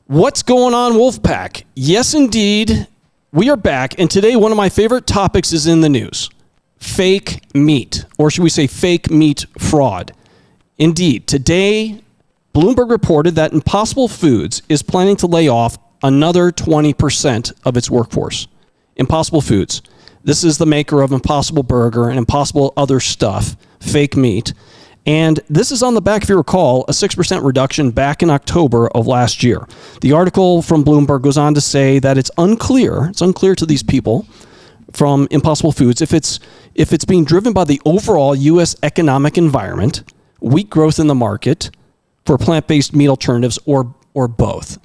What's going on, Wolfpack? Yes, indeed, we are back. And today, one of my favorite topics is in the news. Fake meat, or should we say fake meat fraud. Indeed, today, Bloomberg reported that Impossible Foods is planning to lay off another 20% of its workforce. Impossible Foods. This is the maker of Impossible Burger and Impossible other stuff, fake meat. And this is on the back, if you recall, a 6% reduction back in October of last year. The article from Bloomberg goes on to say that it's unclear to these people from Impossible Foods if it's being driven by the overall U.S. economic environment, weak growth in the market for plant-based meat alternatives, or both.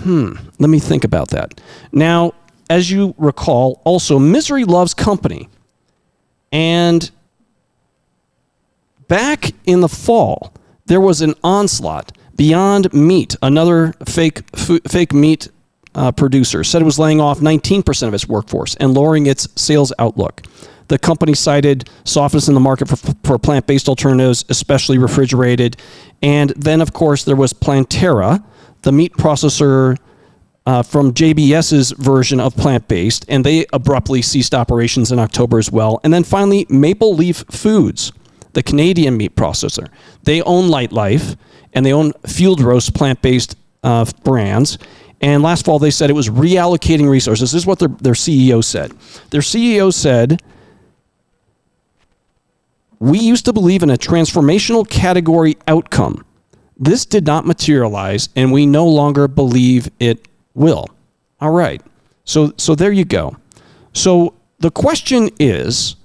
Let me think about that. Now, as you recall, also, misery loves company. And back in the fall, there was an onslaught. Beyond Meat, another fake meat producer, said it was laying off 19% of its workforce and lowering its sales outlook. The company cited softness in the market for plant-based alternatives, especially refrigerated. And then, of course, there was Planterra, the meat processor from JBS's version of plant-based, and they abruptly ceased operations in October as well. And then finally, Maple Leaf Foods, the Canadian meat processor. They own Light Life, and they own Field Roast plant-based brands. And last fall, they said it was reallocating resources. This is what their CEO said. Their CEO said, "We used to believe in a transformational category outcome. This did not materialize, and we no longer believe it will." All right. So there you go. So the question is,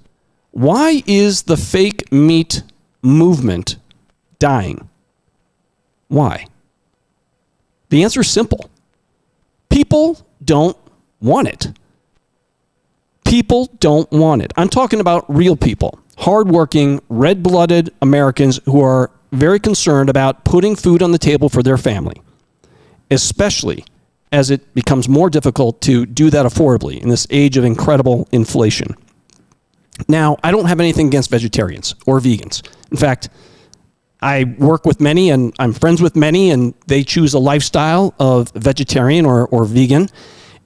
why is the fake meat movement dying? Why? The answer is simple. People don't want it. People don't want it. I'm talking about real people, hardworking, red-blooded Americans who are very concerned about putting food on the table for their family, especially as it becomes more difficult to do that affordably in this age of incredible inflation. Now, I don't have anything against vegetarians or vegans. In fact, I work with many and I'm friends with many, and they choose a lifestyle of vegetarian or vegan.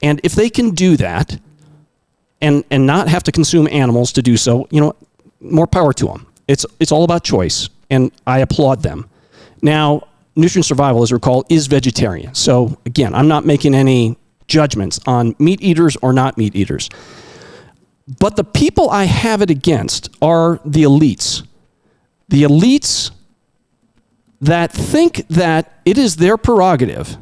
And if they can do that and not have to consume animals to do so, more power to them. It's all about choice, and I applaud them. Now, Nutrient Survival, as you recall, is vegetarian. So again, I'm not making any judgments on meat eaters or not meat eaters. But the people I have it against are the elites. The elites that think that it is their prerogative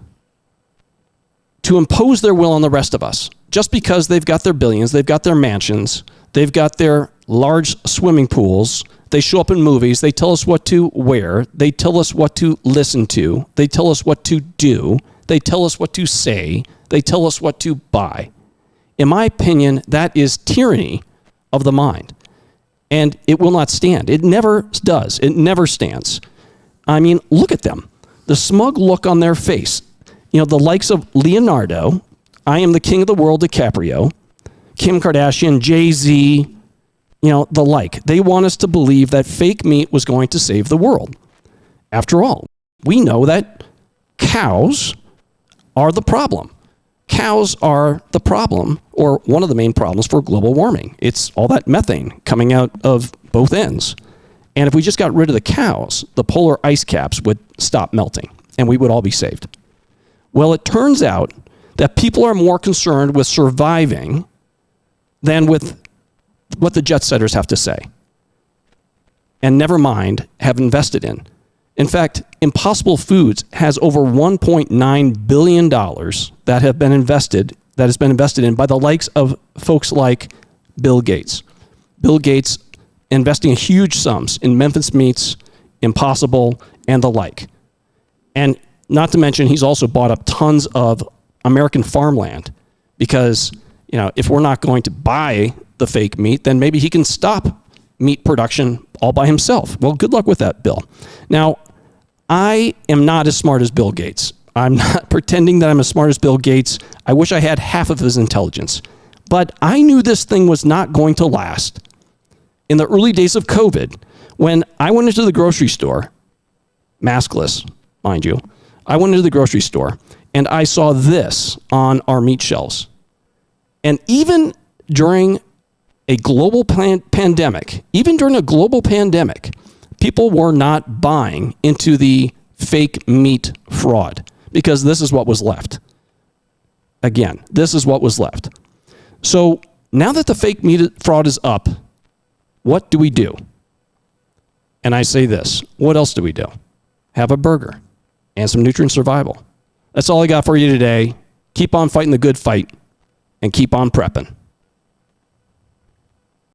to impose their will on the rest of us just because they've got their billions, they've got their mansions, they've got their large swimming pools, they show up in movies, they tell us what to wear, they tell us what to listen to, they tell us what to do, they tell us what to say, they tell us what to buy. In my opinion, that is tyranny of the mind. And it will not stand. It never does. It never stands. I mean, look at them. The smug look on their face. The likes of Leonardo, I am the king of the world, DiCaprio, Kim Kardashian, Jay-Z, the like. They want us to believe that fake meat was going to save the world. After all, we know that cows are the problem. Cows are the problem, or one of the main problems for global warming. It's all that methane coming out of both ends. And if we just got rid of the cows, the polar ice caps would stop melting, and we would all be saved. Well, it turns out that people are more concerned with surviving than with what the jet setters have to say. And never mind, have invested in. In fact, Impossible Foods has over $1.9 billion that has been invested in by the likes of folks like Bill Gates. Bill Gates investing huge sums in Memphis Meats, Impossible, and the like. And not to mention, he's also bought up tons of American farmland because, if we're not going to buy the fake meat, then maybe he can stop meat production all by himself. Well, good luck with that, Bill. Now, I am not as smart as Bill Gates. I'm not pretending that I'm as smart as Bill Gates. I wish I had half of his intelligence. But I knew this thing was not going to last. In the early days of COVID, when I went into the grocery store, maskless, mind you, I went into the grocery store, and I saw this on our meat shelves. And even during a global pandemic, people were not buying into the fake meat fraud because this is what was left. Again, this is what was left. So now that the fake meat fraud is up, what do we do? And I say this, what else do we do? Have a burger and some nutrient survival. That's all I got for you today. Keep on fighting the good fight and keep on prepping.